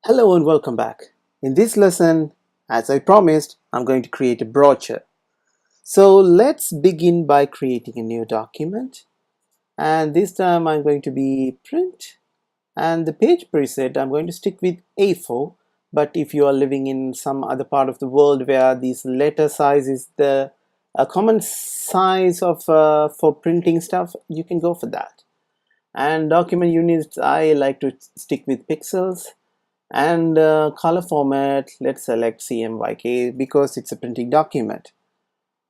Hello and welcome back. In this lesson, as I promised, I'm going to create a brochure. So let's begin by creating a new document. And this time I'm going to be print, and the page preset I'm going to stick with A4. But if you are living in some other part of the world where this letter size is the a common size of for printing stuff, you can go for that. And document units, I like to stick with pixels. And color format, let's select CMYK because it's a printing document.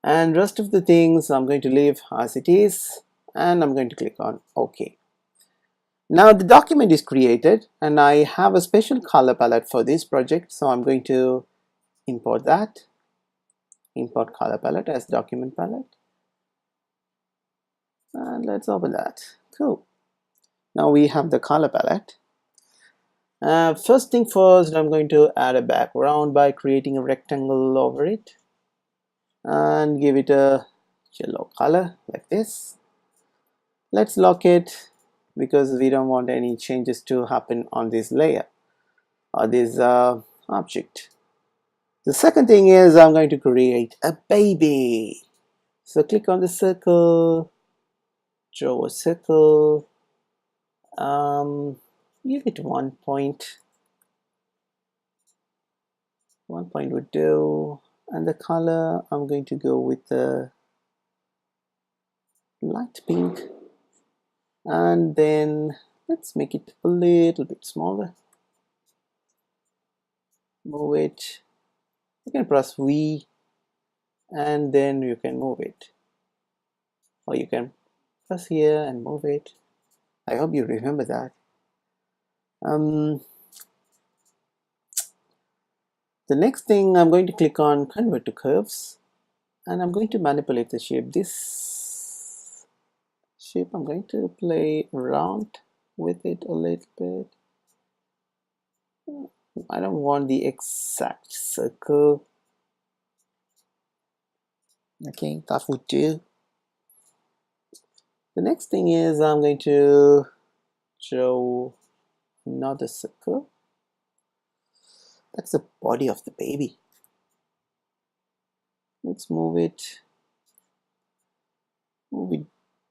And rest of the things I'm going to leave as it is, and I'm going to click on OK. Now the document is created and I have a special color palette for this project, so I'm going to import that. Import color palette as document palette, and let's open that. Cool. Now we have the color palette. First thing first, I'm going to add a background by creating a rectangle over it and give it a yellow color like this. Let's lock it because we don't want any changes to happen on this layer or this object. The second thing is I'm going to create a baby. So click on the circle, draw a circle, give it 1 point. 1 point would do, and the color I'm going to go with the light pink, and then let's make it a little bit smaller. Move it. You can press V and then you can move it, or you can press here and move it. I hope you remember that. The next thing, I'm going to click on convert to curves, and I'm going to manipulate the shape. This shape I'm going to play around with it a little bit. I don't want the exact circle. Okay, that would do. The next thing is I'm going to draw another circle. That's the body of the baby. Let's move it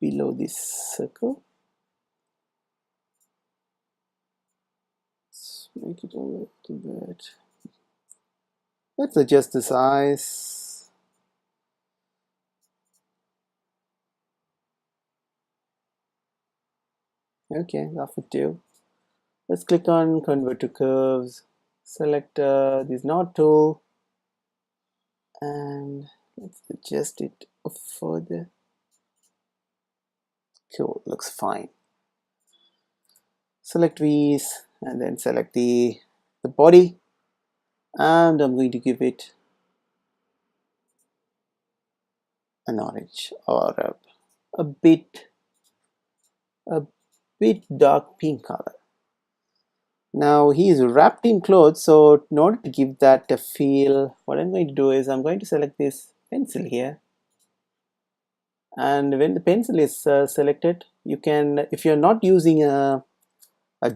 below this circle. Let's make it a little bit. Let's adjust the size. Okay, that would do. Let's click on convert to curves, select this node tool, and let's adjust it further. Cool, looks fine. Select these and then select the body, and I'm going to give it an orange or a bit dark pink color. Now he is wrapped in clothes, so in order to give that a feel, what I'm going to do is I'm going to select this pencil here, and when the pencil is selected, you can, if you're not using a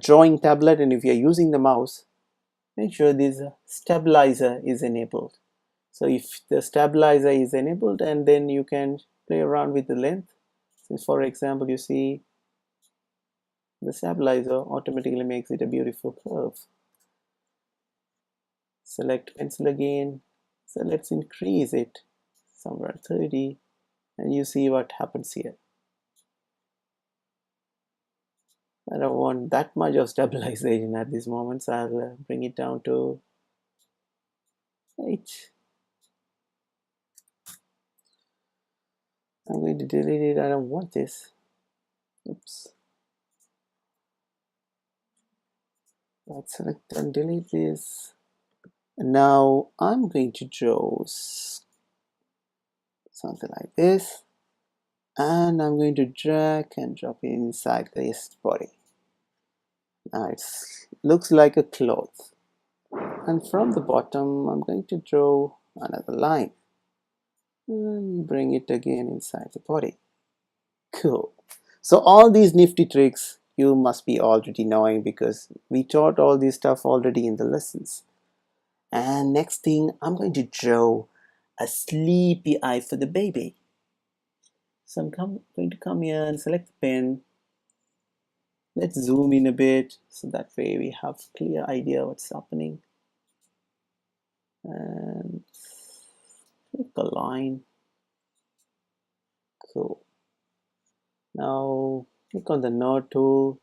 drawing tablet and if you're using the mouse, make sure this stabilizer is enabled. So if the stabilizer is enabled, and then you can play around with the length. So for example, you see the stabilizer automatically makes it a beautiful curve. Select pencil again, so let's increase it somewhere 30, and you see what happens here. I don't want that much of stabilization at this moment, so I'll bring it down to 8. I'm going to delete it. I don't want this. Oops. Let's select and delete this. And now I'm going to draw something like this, and I'm going to drag and drop it inside this body. Now it looks like a cloth, and from the bottom I'm going to draw another line and bring it again inside the body. Cool. So all these nifty tricks you must be already knowing because we taught all this stuff already in the lessons. And next thing, I'm going to draw a sleepy eye for the baby. So I'm going to come here and select the pen. Let's zoom in a bit so that way we have a clear idea what's happening. And click a line. Cool. Now click on the node tool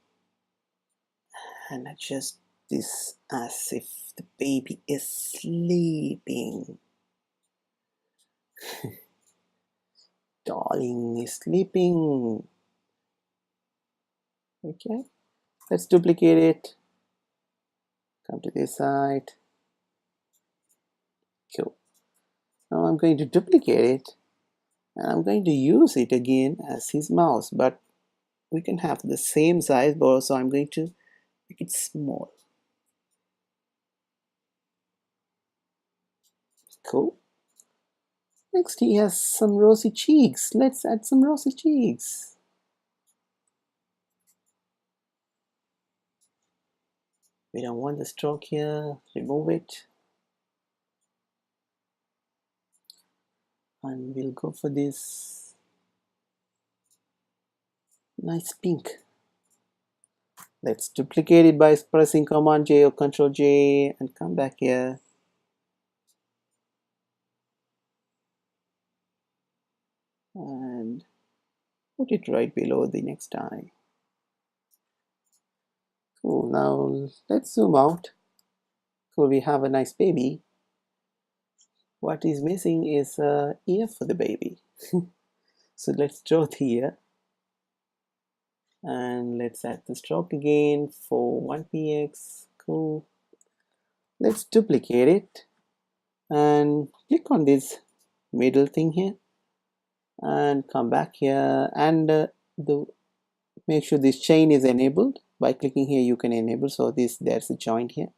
and adjust this as if the baby is sleeping. Darling is sleeping. Okay, let's duplicate it. Come to this side. Cool. Now I'm going to duplicate it and I'm going to use it again as his mouse, but we can have the same size, but also I'm going to make it small. Cool. Next he has some rosy cheeks. Let's add some rosy cheeks. We don't want the stroke here. Remove it. And we'll go for this nice pink. Let's duplicate it by pressing Command J or Control J and come back here. And put it right below the next eye. Cool, now let's zoom out. Cool, we have a nice baby. What is missing is an ear for the baby. So let's draw the ear. And let's add the stroke again for 1px. Cool. Let's duplicate it and click on this middle thing here and come back here and make sure this chain is enabled. By clicking here you can enable, so there's a joint here.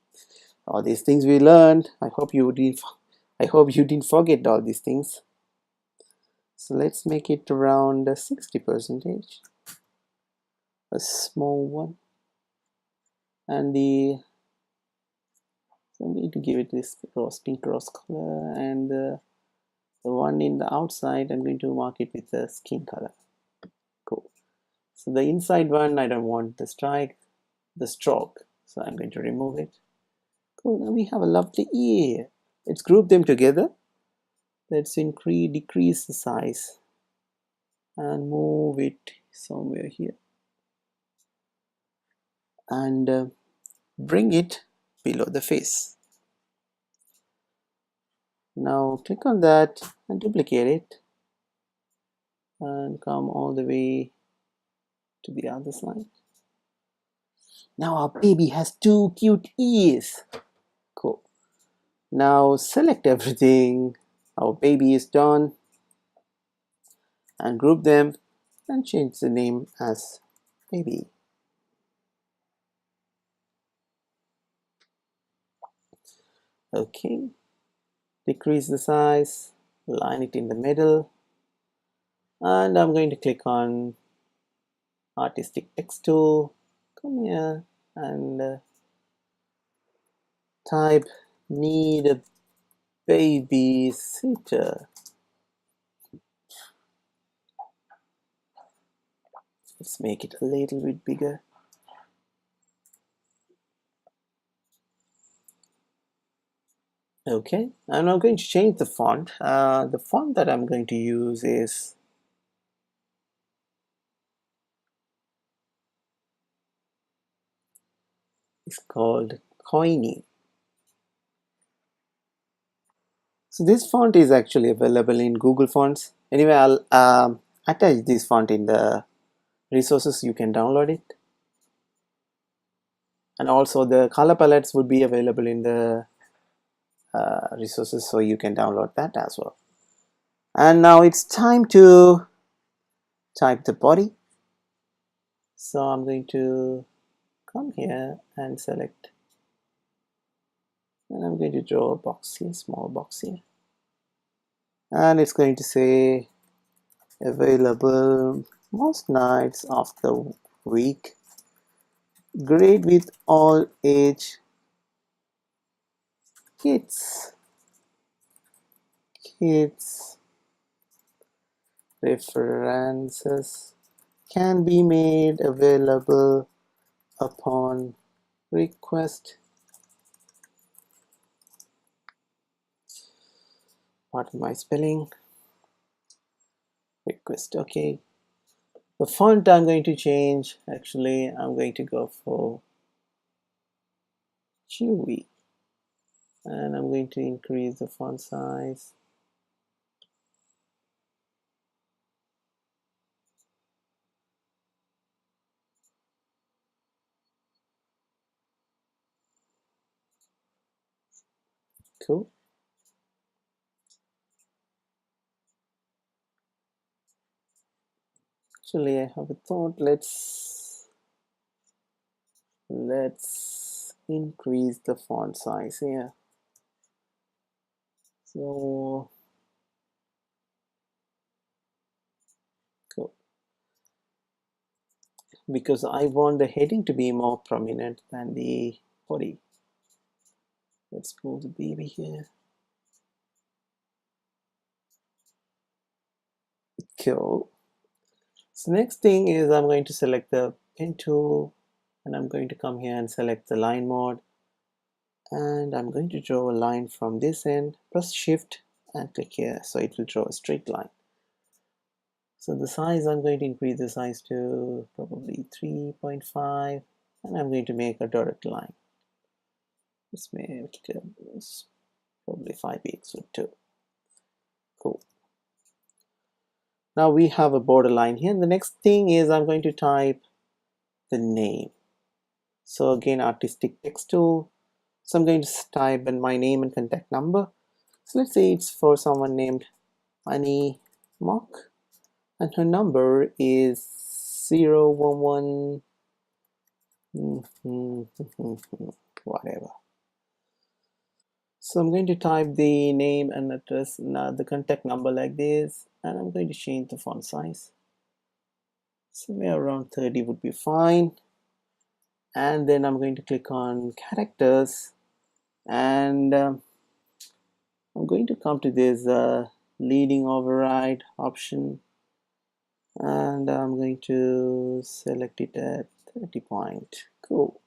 All these things we learned. I hope you didn't forget all these things. So let's make it around 60%, a small one. And so I'm going to give it this pink rose color, and the one in the outside I'm going to mark it with the skin color. Cool. So the inside one I don't want the stroke, so I'm going to remove it. Cool. Now we have a lovely ear. Let's group them together. Let's decrease the size and move it somewhere here and bring it below the face. Now click on that and duplicate it and come all the way to the other side. Now our baby has 2 cute ears. Cool. Now select everything. Our baby is done. And group them and change the name as baby. Okay. Decrease the size. Line it in the middle. And I'm going to click on Artistic Text tool. Come here and type need a babysitter. Let's make it a little bit bigger. Okay, I'm now going to change the font. The font that I'm going to use is called Coiny. So this font is actually available in Google Fonts. Anyway, I'll attach this font in the resources. You can download it. And also the color palettes would be available in the resources, so you can download that as well. And now it's time to type the body. So I'm going to come here and select, and I'm going to draw a box here, small box here, and it's going to say available most nights of the week great with all age kids. Kids references can be made available upon request. Pardon my spelling. Request. Okay. The font I'm going to change. Actually, I'm going to go for Chewy, and I'm going to increase the font size. Cool. Actually, I have a thought. Let's increase the font size here. So cool. Because I want the heading to be more prominent than the body. Let's move the baby here. Cool. So next thing is I'm going to select the pen tool, and I'm going to come here and select the line mode, and I'm going to draw a line from this end. Press shift and click here, so it will draw a straight line. So the size, I'm going to increase the size to probably 3.5, and I'm going to make a direct line. Let's make this probably 5 pixels too. Cool. Now we have a border line here. The next thing is I'm going to type the name. So again, artistic text tool. So I'm going to type in my name and contact number. So let's say it's for someone named Annie Mock, and her number is 011 whatever. So I'm going to type the name and address, the contact number like this, and I'm going to change the font size. Somewhere around 30 would be fine. And then I'm going to click on characters, and I'm going to come to this leading override option, and I'm going to select it at 30 point. Cool.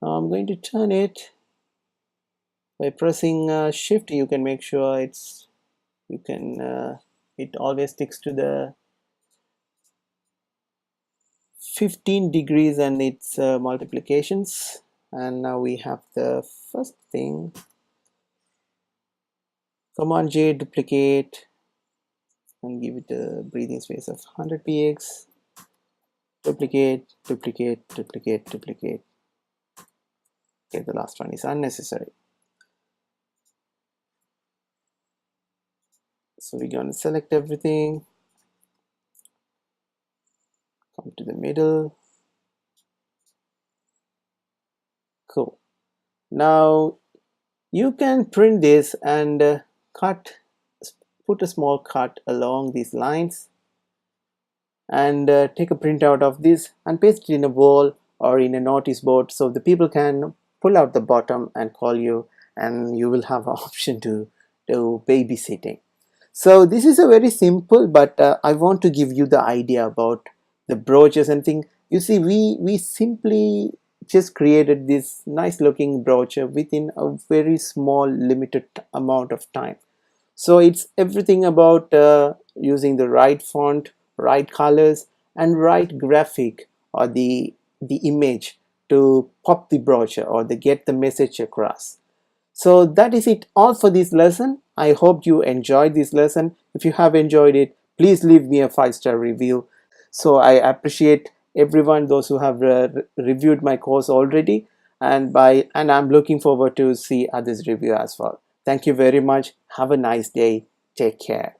Now I'm going to turn it by pressing shift. You can make sure it always sticks to the 15 degrees and its multiplications. And now we have the first thing. Command J, duplicate, and give it a breathing space of 100 px. Duplicate, duplicate, duplicate, duplicate. Okay, the last one is unnecessary. So we're going to select everything, come to the middle. Cool. Now you can print this and put a small cut along these lines, and take a printout of this and paste it in a wall or in a notice board, so the people can pull out the bottom and call you, and you will have an option to do babysitting. So this is a very simple, but I want to give you the idea about the brochures and thing. You see, we simply just created this nice looking brochure within a very small limited amount of time. So it's everything about using the right font, right colors, and right graphic, or the image, to pop the brochure or to get the message across. So that is it all for this lesson. I hope you enjoyed this lesson. If you have enjoyed it, please leave me a 5-star review. So I appreciate everyone, those who have reviewed my course already, and I'm looking forward to see others review as well. Thank you very much. Have a nice day. Take care.